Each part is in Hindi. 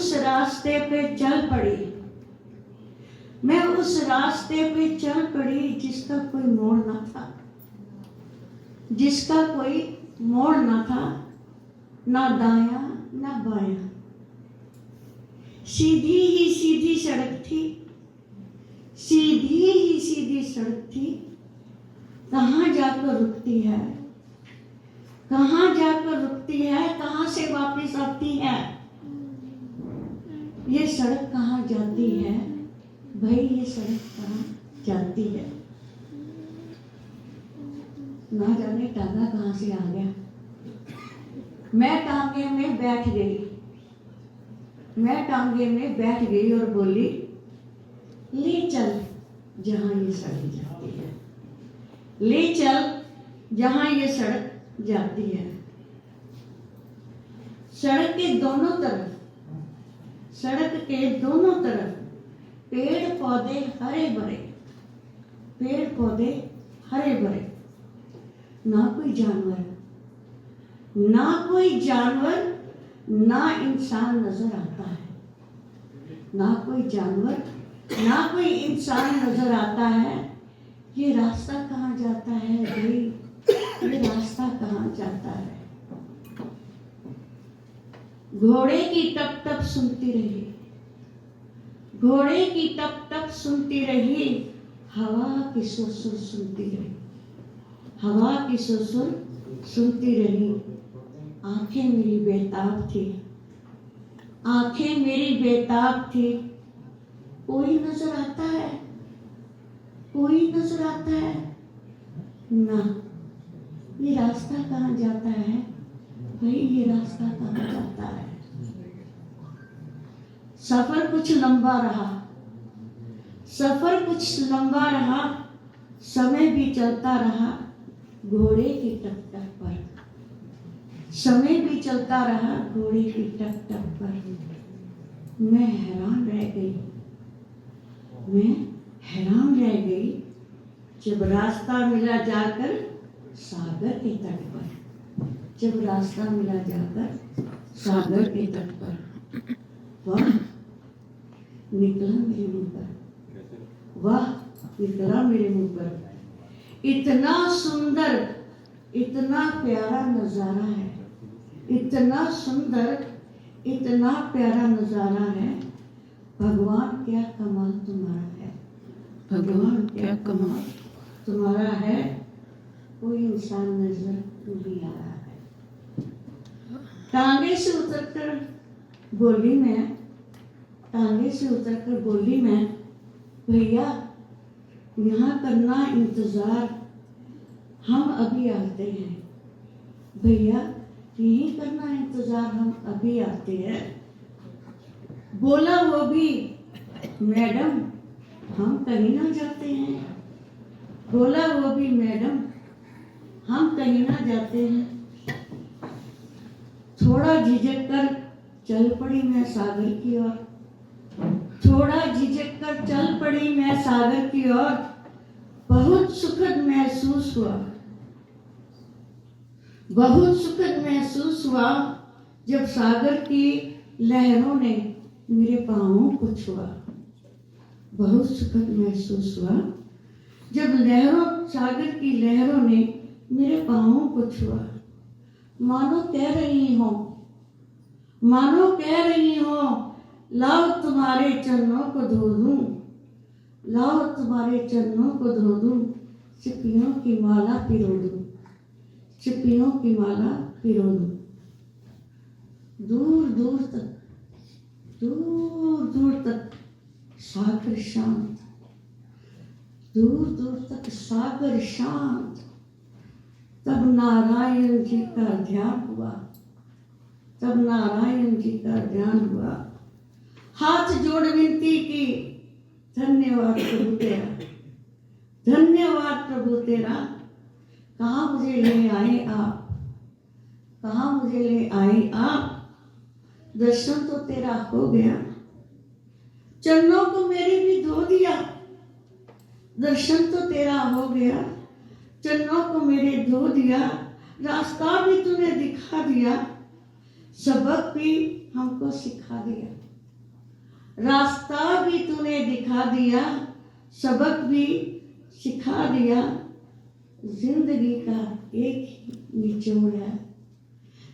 उस रास्ते पे चल पड़ी, मैं उस रास्ते पे चल पड़ी जिसका कोई मोड़ ना था, जिसका कोई मोड़ ना था, ना दाया ना बाया, सीधी ही सीधी सड़क थी, सीधी ही सीधी सड़क थी। कहाँ जाकर रुकती है, कहाँ जाकर रुकती है, कहाँ से वापस आती है, ये सड़क कहाँ जाती है भाई, ये सड़क कहाँ जाती है। ना जाने टांगा कहाँ से आ गया। मैं टांगे में बैठ गई, मैं टांगे में बैठ गई और बोली ले चल जहाँ ये सड़क जाती है, ले चल जहाँ ये सड़क जाती है। सड़क के दोनों तरफ, सड़क के दोनों तरफ पेड़ पौधे हरे भरे, पेड़ पौधे हरे भरे, ना कोई जानवर, ना कोई जानवर, ना इंसान नजर आता है, ना कोई जानवर, ना कोई इंसान नजर आता है। ये रास्ता कहाँ जाता है भाई, ये रास्ता कहाँ जाता है। घोड़े की टप टप सुनती रही, घोड़े की टप टप सुनती रही, हवा की सुरसुर सुनती रही, हवा की सुरसुर सुनती रही। आंखें मेरी बेताब थी, आंखें मेरी बेताब थी। कोई नजर आता है, कोई नजर आता है ना। ये रास्ता कहाँ जाता है भाई, ये रास्ता कहाँ जाता है। सफर कुछ लंबा रहा, सफर कुछ लंबा रहा, समय भी चलता रहा घोड़े की टक टक पर, समय भी चलता रहा घोड़े की टक टक पर। मैं हैरान रह गई, मैं हैरान रह गई जब रास्ता मिला जाकर सागर के तट पर, जब रास्ता मिला जाकर सागर के तट पर। वाह निकला मेरे मुंह पर, वाह निकला मेरे मुंह पर। इतना सुंदर, इतना प्यारा नजारा है, इतना सुंदर, इतना प्यारा नजारा है। भगवान क्या कमाल तुम्हारा है, भगवान क्या कमाल तुम्हारा है। कोई इंसान नजर नहीं आ रहा है। टांगे से उतरकर बोली मैं, टांगे से उतरकर बोली मैं, भैया यहाँ करना इंतजार, हम अभी आते हैं। भैया यही करना इंतजार, हम अभी आते हैं। बोला वो भी, मैडम हम कहीं ना जाते हैं। बोला वो भी, मैडम हम कहीं ना जाते हैं। थोड़ा झिझक कर चल पड़ी मैं सागर की ओर, थोड़ा झिझक कर चल पड़ी मैं सागर की ओर। बहुत सुखद महसूस हुआ, बहुत सुखद महसूस हुआ जब सागर की लहरों ने मेरे पांवों को छुआ। बहुत सुखद महसूस हुआ जब लहरों, सागर की लहरों ने मेरे पांवों को छुआ। मानो कह रही हो, मानो कह रही हो, लाओ तुम्हारे चरणों को धो दूं, लाओ तुम्हारे चरणों को धो दूं, सिपियों की माला पिरो दूं, सिपियों की माला पिरो दूं। दूर दूर तक, दूर दूर तक सागर शांत, दूर दूर तक सागर शांत। तब नारायण जी का ध्यान हुआ, तब नारायण जी का ध्यान हुआ। हाथ जोड़ विनती की, धन्यवाद प्रभु तेरा, धन्यवाद प्रभु तेरा। कहाँ मुझे ले आए आप, कहाँ मुझे ले आए आप। दर्शन तो तेरा हो गया, चरणों को मेरे भी धो दिया। दर्शन तो तेरा हो गया, चरणों को मेरे धो दिया। रास्ता भी तूने दिखा दिया, सबक भी हमको सिखा दिया। रास्ता भी तूने दिखा दिया, सबक भी सिखा दिया। जिंदगी का एक ही निचोड़ है,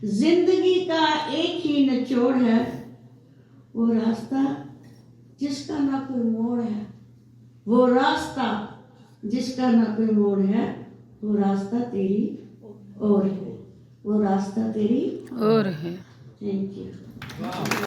जिंदगी का एक ही निचोड़ है, वो रास्ता जिसका ना कोई मोड़ है, वो रास्ता जिसका ना कोई मोड़ है, वो रास्ता तेरी और है, वो रास्ता तेरी और है। Thank you.